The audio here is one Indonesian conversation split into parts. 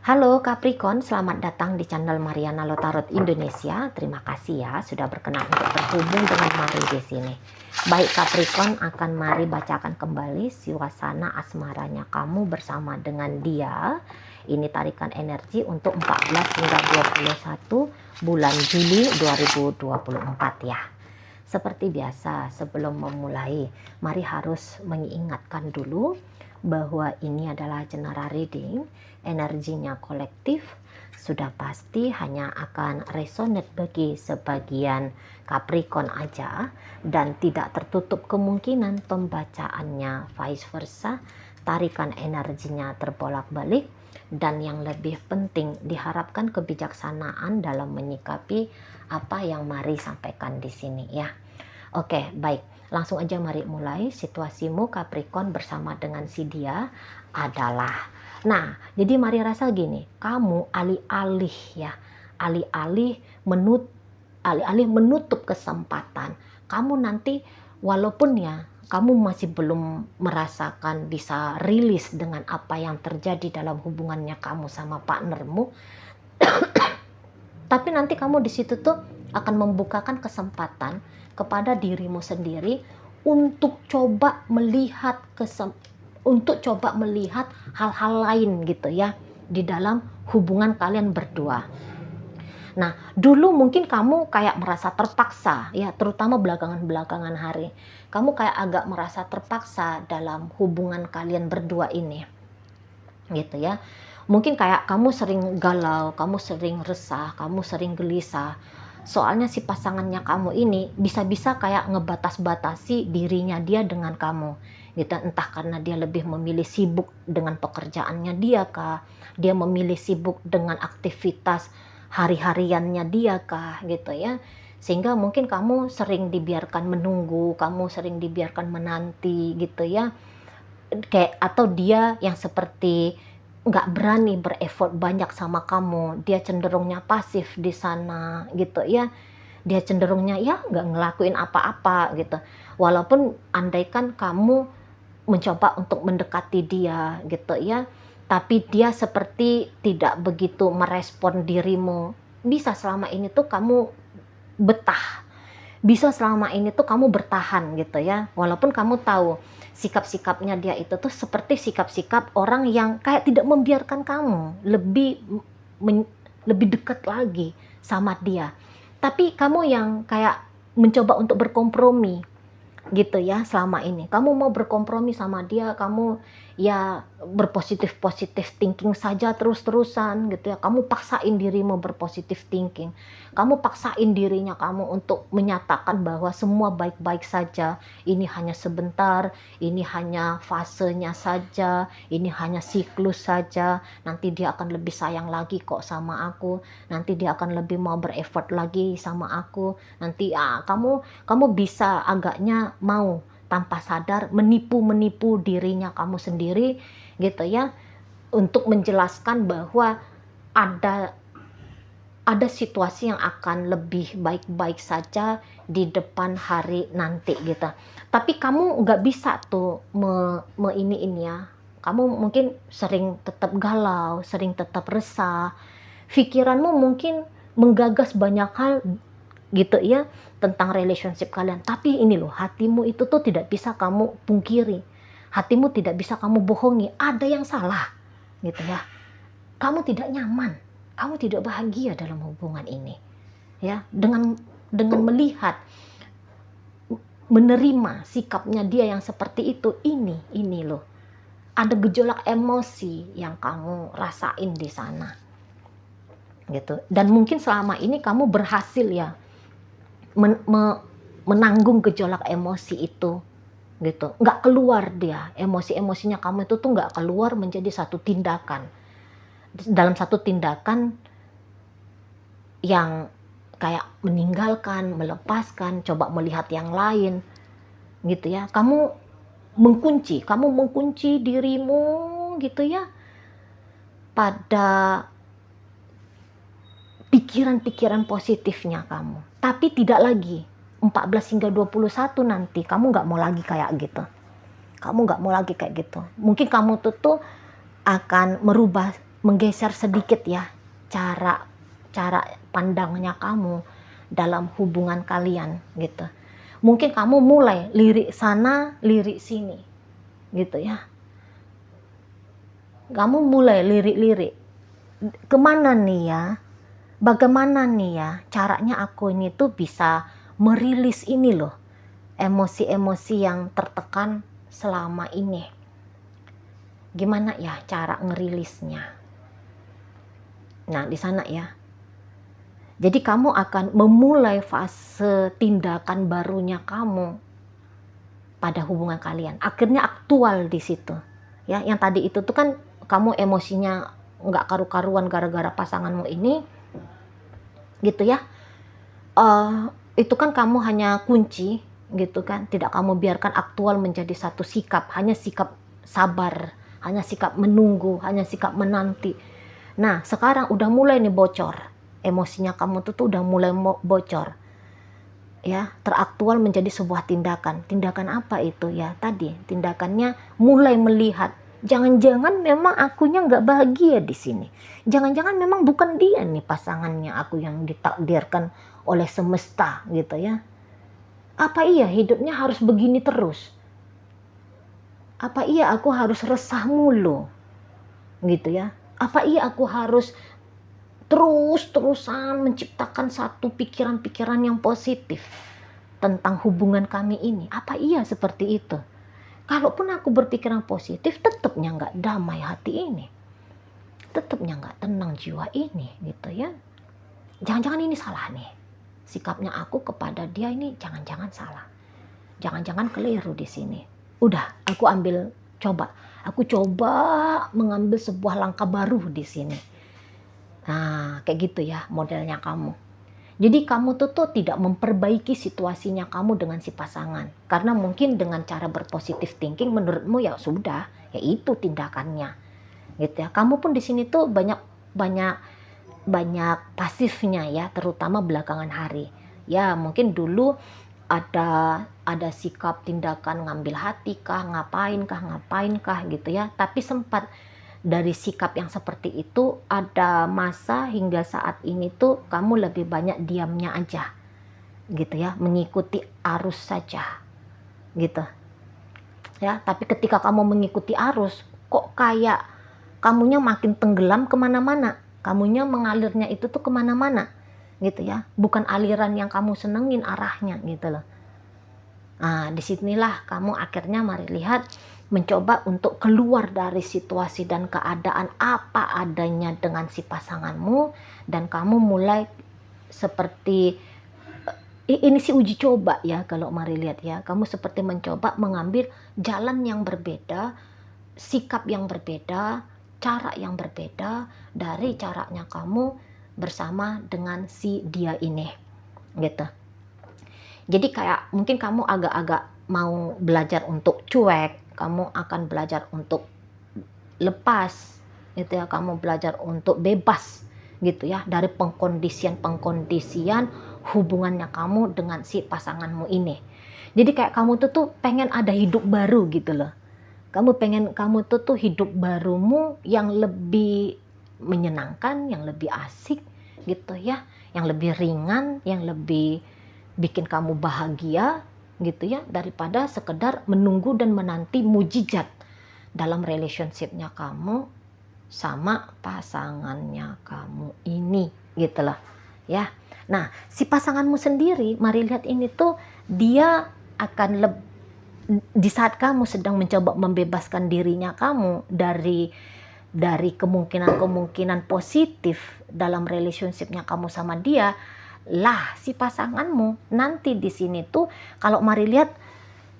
Halo Capricorn, selamat datang di channel Mariana Lotarot Indonesia. Terima kasih ya sudah berkenan untuk berhubung dengan Mari di sini. Baik Capricorn, akan Mari bacakan kembali suasana asmaranya kamu bersama dengan dia. Ini tarikan energi untuk 14 hingga 21 bulan Juli 2024 ya. Seperti biasa, sebelum memulai, Mari harus mengingatkan dulu bahwa ini adalah general reading, energinya kolektif, sudah pasti hanya akan resonate bagi sebagian Capricorn aja, dan tidak tertutup kemungkinan pembacaannya vice versa, tarikan energinya terbolak-balik, dan yang lebih penting diharapkan kebijaksanaan dalam menyikapi apa yang Mari sampaikan di sini ya. Oke, baik. Langsung aja mari mulai. Situasimu Capricorn bersama dengan si dia adalah. Nah, jadi Mari rasa gini, kamu alih-alih ya, alih-alih menutup kesempatan. Kamu nanti walaupun ya kamu masih belum merasakan bisa rilis dengan apa yang terjadi dalam hubungannya kamu sama partnermu, tapi nanti kamu di situ tuh akan membukakan kesempatan kepada dirimu sendiri untuk coba melihat hal-hal lain gitu ya di dalam hubungan kalian berdua. Nah, dulu mungkin kamu kayak merasa terpaksa ya, terutama belakangan hari. Kamu kayak agak merasa terpaksa dalam hubungan kalian berdua ini. Gitu ya. Mungkin kayak kamu sering galau, kamu sering resah, kamu sering gelisah. Soalnya si pasangannya kamu ini bisa-bisa kayak ngebatas-batasi dirinya dia dengan kamu. Gitu, entah karena dia lebih memilih sibuk dengan pekerjaannya dia kah, dia memilih sibuk dengan aktivitas hari-hariannya dia kah, gitu ya. Sehingga mungkin kamu sering dibiarkan menunggu, kamu sering dibiarkan menanti gitu ya. Kayak atau dia yang seperti nggak berani berefort banyak sama kamu, dia cenderungnya pasif di sana gitu ya, dia cenderungnya ya nggak ngelakuin apa-apa gitu, walaupun andaikan kamu mencoba untuk mendekati dia gitu ya, tapi dia seperti tidak begitu merespon dirimu. Bisa selama ini tuh kamu betah, bisa selama ini tuh kamu bertahan gitu ya, walaupun kamu tahu sikap-sikapnya dia itu tuh seperti sikap-sikap orang yang kayak tidak membiarkan kamu lebih dekat lagi sama dia, tapi kamu yang kayak mencoba untuk berkompromi gitu ya. Selama ini kamu mau berkompromi sama dia, kamu ya berpositif thinking saja terus-terusan gitu ya, kamu paksain dirimu berpositif thinking, kamu paksain dirinya kamu untuk menyatakan bahwa semua baik-baik saja, ini hanya sebentar, ini hanya fasenya saja, ini hanya siklus saja, nanti dia akan lebih sayang lagi kok sama aku, nanti dia akan lebih mau bereffort lagi sama aku, nanti kamu bisa agaknya mau tanpa sadar menipu dirinya kamu sendiri gitu ya, untuk menjelaskan bahwa ada situasi yang akan lebih baik-baik saja di depan hari nanti gitu. Tapi kamu nggak bisa tuh ini ya. Kamu mungkin sering tetap galau, sering tetap resah. Pikiranmu mungkin menggagas banyak hal gitu ya tentang relationship kalian, tapi ini loh, hatimu itu tuh tidak bisa kamu pungkiri, hatimu tidak bisa kamu bohongi, ada yang salah gitu ya, kamu tidak nyaman, kamu tidak bahagia dalam hubungan ini ya, dengan melihat, menerima sikapnya dia yang seperti itu, ini loh, ada gejolak emosi yang kamu rasain di sana gitu. Dan mungkin selama ini kamu berhasil ya menanggung gejolak emosi itu gitu, nggak keluar dia, emosi-emosinya kamu itu tuh nggak keluar menjadi satu tindakan, dalam satu tindakan yang kayak meninggalkan, melepaskan, coba melihat yang lain gitu ya. Kamu mengkunci dirimu gitu ya pada pikiran-pikiran positifnya kamu, tapi tidak lagi 14 hingga 21 nanti kamu nggak mau lagi kayak gitu, mungkin kamu tuh akan merubah menggeser sedikit ya cara pandangnya kamu dalam hubungan kalian gitu. Mungkin kamu mulai lirik sana, lirik sini gitu ya. Kamu mulai lirik-lirik. Kemana nih ya? Bagaimana nih ya caranya aku ini tuh bisa merilis ini loh, emosi-emosi yang tertekan selama ini. Gimana ya cara ngerilisnya? Nah, di sana ya. Jadi kamu akan memulai fase tindakan barunya kamu pada hubungan kalian. Akhirnya aktual di situ. Ya, yang tadi itu tuh kan kamu emosinya nggak karu-karuan gara-gara pasanganmu ini, gitu ya. Itu kan kamu hanya kunci, gitu kan. Tidak kamu biarkan aktual menjadi satu sikap, hanya sikap sabar, hanya sikap menunggu, hanya sikap menanti. Nah, sekarang udah mulai nih bocor. Emosinya kamu tuh udah mulai bocor. Ya, teraktual menjadi sebuah tindakan. Tindakan apa itu ya? Tadi tindakannya mulai melihat, jangan-jangan memang akunya nggak bahagia di sini. Jangan-jangan memang bukan dia nih pasangannya aku yang ditakdirkan oleh semesta gitu ya. Apa iya hidupnya harus begini terus? Apa iya aku harus resah mulu? Gitu ya. Apa iya aku harus terus-terusan menciptakan satu pikiran-pikiran yang positif tentang hubungan kami ini? Apa iya seperti itu? Kalaupun aku berpikiran positif, tetapnya nggak damai hati ini. Tetapnya nggak tenang jiwa ini, gitu ya. Jangan-jangan ini salah nih. Sikapnya aku kepada dia ini jangan-jangan salah. Jangan-jangan keliru di sini. Udah, aku coba. Aku coba mengambil sebuah langkah baru di sini. Nah, kayak gitu ya modelnya kamu. Jadi kamu tuh tidak memperbaiki situasinya kamu dengan si pasangan. Karena mungkin dengan cara berpositif thinking menurutmu ya sudah, ya itu tindakannya. Gitu ya. Kamu pun di sini tuh banyak pasifnya ya, terutama belakangan hari. Ya, mungkin dulu ada sikap tindakan ngambil hati kah, ngapain kah gitu ya. Tapi sempat dari sikap yang seperti itu ada masa hingga saat ini tuh kamu lebih banyak diamnya aja gitu ya, mengikuti arus saja gitu ya. Tapi ketika kamu mengikuti arus kok kayak kamunya makin tenggelam kemana-mana, kamunya mengalirnya itu tuh kemana-mana gitu ya, bukan aliran yang kamu senengin arahnya gitu loh. Nah, disinilah kamu akhirnya mari lihat mencoba untuk keluar dari situasi dan keadaan apa adanya dengan si pasanganmu, dan kamu mulai seperti ini sih uji coba ya, kalau mari lihat ya, kamu seperti mencoba mengambil jalan yang berbeda, sikap yang berbeda, cara yang berbeda dari caranya kamu bersama dengan si dia ini gitu. Jadi kayak mungkin kamu agak-agak mau belajar untuk cuek, kamu akan belajar untuk lepas gitu ya, kamu belajar untuk bebas gitu ya dari pengkondisian hubungannya kamu dengan si pasanganmu ini. Jadi kayak kamu tuh pengen ada hidup baru gitu loh. Kamu tuh hidup barumu yang lebih menyenangkan, yang lebih asik gitu ya, yang lebih ringan, yang lebih bikin kamu bahagia gitu ya, daripada sekedar menunggu dan menanti mujizat dalam relationship-nya kamu sama pasangannya kamu ini gitu loh ya. Nah, si pasanganmu sendiri mari lihat ini tuh dia akan di saat kamu sedang mencoba membebaskan dirinya kamu dari kemungkinan positif dalam relationship-nya kamu sama dia, lah si pasanganmu nanti di sini tuh kalau mari lihat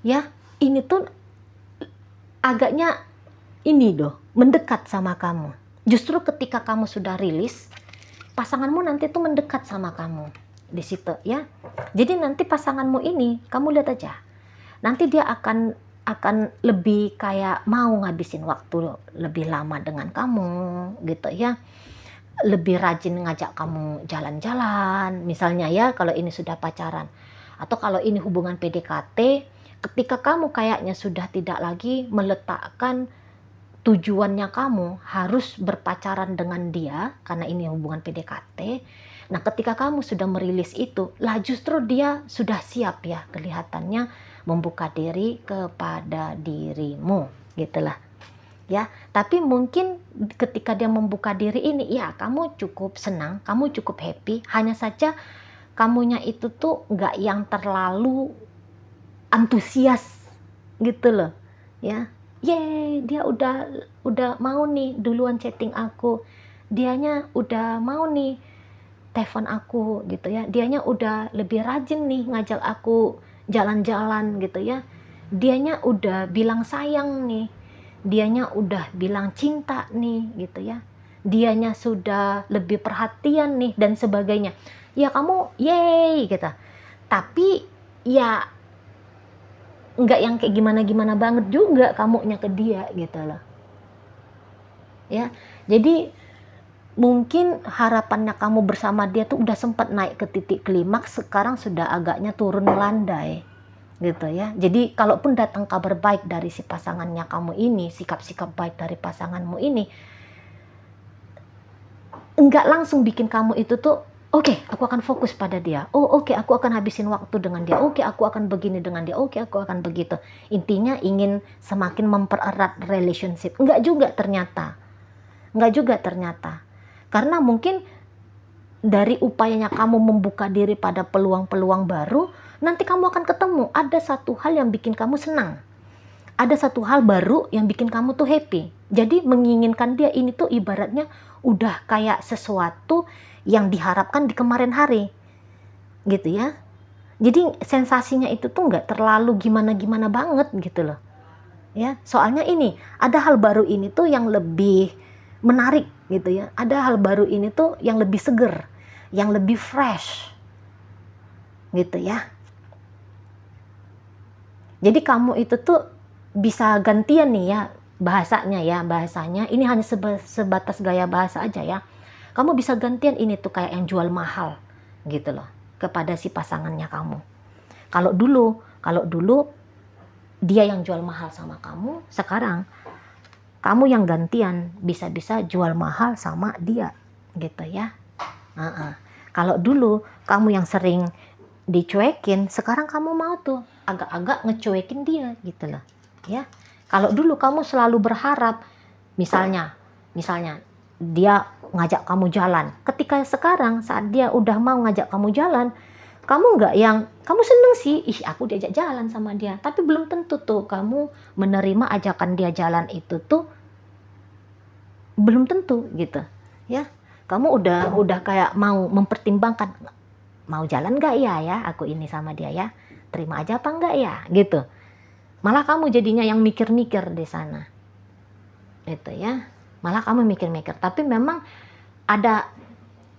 ya, ini tuh agaknya ini mendekat sama kamu. Justru ketika kamu sudah rilis, pasanganmu nanti tuh mendekat sama kamu di situ ya. Jadi nanti pasanganmu ini kamu lihat aja, nanti dia akan lebih kayak mau ngabisin waktu lebih lama dengan kamu gitu ya, lebih rajin ngajak kamu jalan-jalan misalnya ya, kalau ini sudah pacaran. Atau kalau ini hubungan PDKT, ketika kamu kayaknya sudah tidak lagi meletakkan tujuannya kamu harus berpacaran dengan dia karena ini hubungan PDKT. Nah, ketika kamu sudah merilis itu, lah justru dia sudah siap ya kelihatannya membuka diri kepada dirimu, gitulah. Ya, tapi mungkin ketika dia membuka diri ini, ya kamu cukup senang, kamu cukup happy, hanya saja kamunya itu tuh nggak yang terlalu antusias gitu loh, ya. Yeay, dia udah mau nih duluan chatting aku, dianya udah mau nih telepon aku gitu ya, dianya udah lebih rajin nih ngajak aku jalan-jalan gitu ya, dianya udah bilang sayang nih, dianya udah bilang cinta nih gitu ya, dianya sudah lebih perhatian nih dan sebagainya. Ya kamu yeay gitu, tapi ya nggak yang kayak gimana-gimana banget juga kamunya ke dia gitu loh ya. Jadi mungkin harapannya kamu bersama dia tuh udah sempat naik ke titik klimaks, sekarang sudah agaknya turun melandai gitu ya. Jadi kalaupun datang kabar baik dari si pasangannya kamu ini, sikap-sikap baik dari pasanganmu ini, enggak langsung bikin kamu itu tuh oke, aku akan fokus pada dia. Oh, oke, aku akan habisin waktu dengan dia. Oke, aku akan begini dengan dia. Oke, aku akan begitu. Intinya ingin semakin mempererat relationship. Enggak juga ternyata. Enggak juga ternyata. Karena mungkin dari upayanya kamu membuka diri pada peluang-peluang baru, nanti kamu akan ketemu ada satu hal yang bikin kamu senang. Ada satu hal baru yang bikin kamu tuh happy. Jadi menginginkan dia ini tuh ibaratnya udah kayak sesuatu yang diharapkan di kemarin hari gitu ya. Jadi sensasinya itu tuh nggak terlalu gimana-gimana banget gitu loh ya. Soalnya ini ada hal baru ini tuh yang lebih menarik gitu ya. Ada hal baru ini tuh yang lebih seger, yang lebih fresh gitu ya. Jadi kamu itu tuh bisa gantian nih ya bahasanya ini hanya sebatas gaya bahasa aja ya. Kamu bisa gantian ini tuh kayak yang jual mahal gitu loh kepada si pasangannya kamu. Kalau dulu dia yang jual mahal sama kamu, sekarang kamu yang gantian bisa-bisa jual mahal sama dia gitu ya. Kalau dulu kamu yang sering dicuekin, sekarang kamu mau tuh agak-agak ngecuekin dia gitu loh ya. Kalau dulu kamu selalu berharap misalnya dia ngajak kamu jalan, ketika sekarang saat dia udah mau ngajak kamu jalan, kamu nggak yang kamu seneng sih, aku diajak jalan sama dia, tapi belum tentu tuh kamu menerima ajakan dia jalan itu tuh, belum tentu gitu ya. Kamu udah kayak mau mempertimbangkan, mau jalan nggak ya aku ini sama dia ya, terima aja apa enggak ya gitu. Malah kamu jadinya yang mikir-mikir di sana itu ya. Malah kamu mikir-mikir, tapi memang ada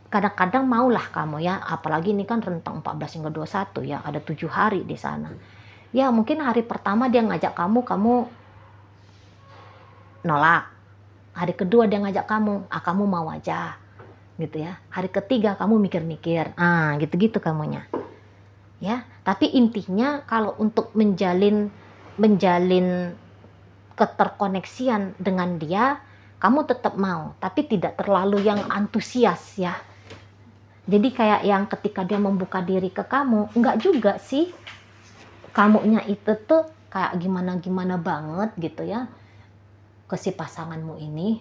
kadang-kadang maulah kamu ya, apalagi ini kan rentang 14 hingga 21 ya, ada 7 hari di sana. Ya mungkin hari pertama dia ngajak kamu nolak. Hari kedua dia ngajak kamu mau aja gitu ya. Hari ketiga kamu mikir-mikir, gitu-gitu kamunya. Ya, tapi intinya kalau untuk menjalin keterkoneksian dengan dia, kamu tetap mau, tapi tidak terlalu yang antusias ya. Jadi kayak yang ketika dia membuka diri ke kamu, enggak juga sih kamunya itu tuh kayak gimana-gimana banget gitu ya ke si pasanganmu ini.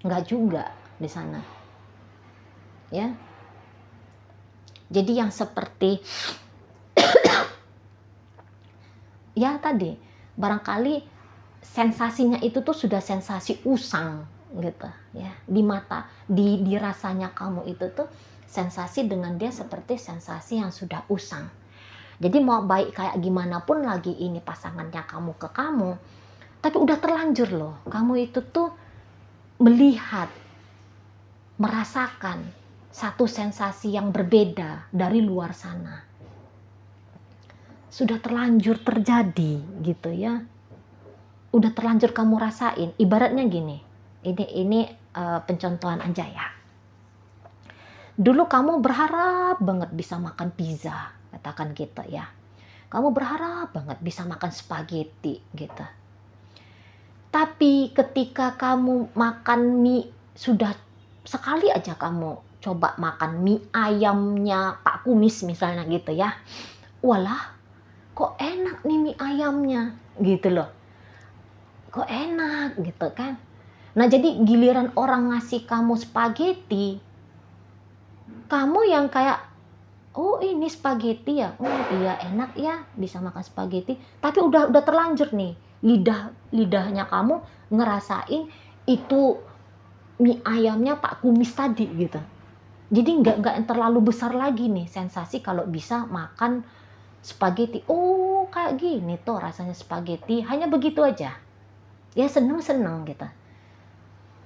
Enggak juga di sana ya. Jadi yang seperti ya tadi, barangkali sensasinya itu tuh sudah sensasi usang gitu ya, di mata, di rasanya kamu itu tuh sensasi dengan dia seperti sensasi yang sudah usang. Jadi mau baik kayak gimana pun lagi ini pasangannya kamu ke kamu, tapi udah terlanjur loh kamu itu tuh melihat, merasakan satu sensasi yang berbeda dari luar sana. Sudah terlanjur terjadi gitu ya. Udah terlanjur kamu rasain. Ibaratnya gini, ini pencontohan aja ya. Dulu kamu berharap banget bisa makan pizza, katakan gitu ya. Kamu berharap banget bisa makan spaghetti gitu. Tapi ketika kamu makan mie, sudah sekali aja kamu coba makan mie ayamnya Pak Kumis misalnya gitu ya. Walah, kok enak nih mie ayamnya gitu loh. Kok enak gitu kan. Nah, jadi giliran orang ngasih kamu spaghetti, kamu yang kayak, oh ini spaghetti ya, oh iya enak ya bisa makan spaghetti. Tapi udah terlanjur nih, lidahnya kamu ngerasain itu mie ayamnya Pak Kumis tadi gitu. Jadi nggak yang terlalu besar lagi nih sensasi kalau bisa makan spaghetti. Oh kayak gini tuh rasanya spaghetti, hanya begitu aja. Ya seneng gitu.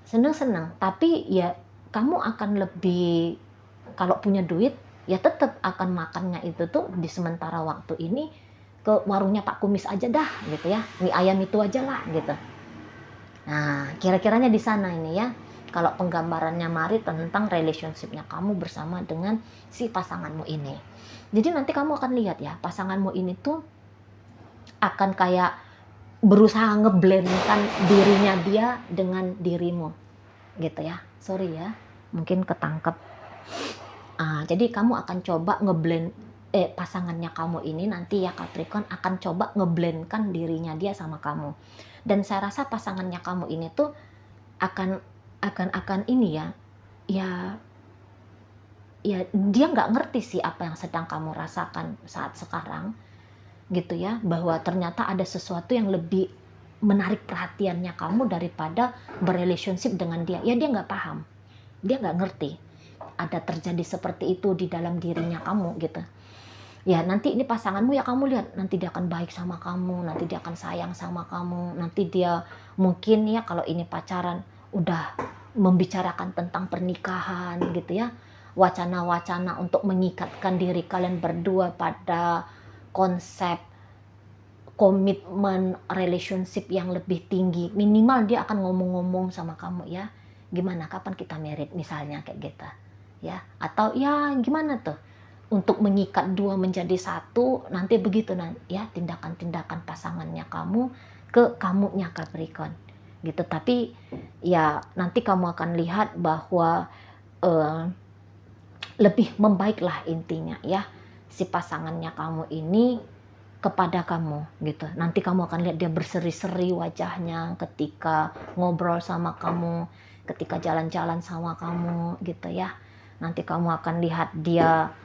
Seneng, tapi ya kamu akan lebih, kalau punya duit ya tetap akan makannya itu tuh di sementara waktu ini ke warungnya Pak Kumis aja dah gitu ya, mie ayam itu aja lah gitu. Nah kira-kiranya di sana ini ya, kalau penggambarannya Mari tentang relationship-nya kamu bersama dengan si pasanganmu ini. Jadi nanti kamu akan lihat ya, pasanganmu ini tuh akan kayak berusaha ngeblendkan dirinya dia dengan dirimu gitu ya. Sorry ya, mungkin ketangkep. Jadi kamu akan coba ngeblend pasangannya kamu ini nanti ya Capricorn akan coba ngeblendkan dirinya dia sama kamu. Dan saya rasa pasangannya kamu ini tuh akan ini ya dia nggak ngerti sih apa yang sedang kamu rasakan saat sekarang gitu ya, bahwa ternyata ada sesuatu yang lebih menarik perhatiannya kamu daripada berrelationship dengan dia. Ya dia nggak paham, dia nggak ngerti ada terjadi seperti itu di dalam dirinya kamu gitu. Ya nanti ini pasanganmu ya kamu lihat, nanti dia akan baik sama kamu, nanti dia akan sayang sama kamu, nanti dia mungkin ya kalau ini pacaran udah membicarakan tentang pernikahan gitu ya, wacana-wacana untuk mengikatkan diri kalian berdua pada konsep komitmen relationship yang lebih tinggi. Minimal dia akan ngomong-ngomong sama kamu ya, gimana kapan kita married misalnya kayak gitu ya, atau ya gimana tuh untuk mengikat dua menjadi satu nanti begitu ya tindakan-tindakan pasangannya kamu ke kamunya Capricorn gitu. Tapi ya nanti kamu akan lihat bahwa lebih membaiklah intinya ya si pasangannya kamu ini kepada kamu gitu. Nanti kamu akan lihat dia berseri-seri wajahnya ketika ngobrol sama kamu, ketika jalan-jalan sama kamu gitu ya. Nanti kamu akan lihat dia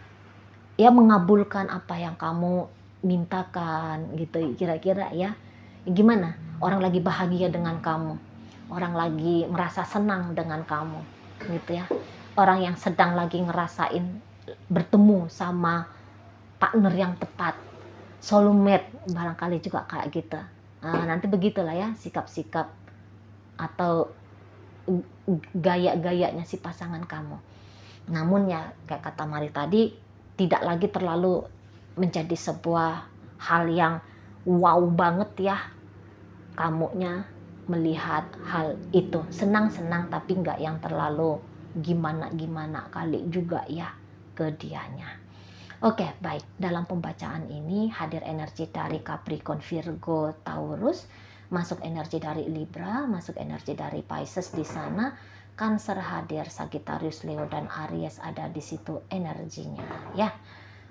ya mengabulkan apa yang kamu mintakan gitu kira-kira ya. Gimana? Orang lagi bahagia dengan kamu, orang lagi merasa senang dengan kamu gitu ya. Orang yang sedang lagi ngerasain bertemu sama partner yang tepat, soulmate barangkali juga kayak gitu. Nanti begitulah ya sikap-sikap atau gaya-gayanya si pasangan kamu. Namun ya kayak kata Mari tadi, tidak lagi terlalu menjadi sebuah hal yang wow banget ya kamunya melihat hal itu. Senang-senang tapi nggak yang terlalu gimana-gimana kali juga ya ke dianya. Oke, baik. Dalam pembacaan ini hadir energi dari Capricorn, Virgo, Taurus, masuk energi dari Libra, masuk energi dari Pisces di sana, Cancer hadir, Sagittarius, Leo dan Aries ada di situ energinya ya.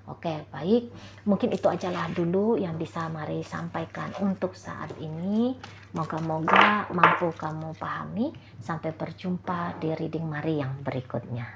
Oke, baik. Mungkin itu ajalah dulu yang bisa Mari sampaikan untuk saat ini. Moga-moga mampu kamu pahami. Sampai berjumpa di reading Mari yang berikutnya.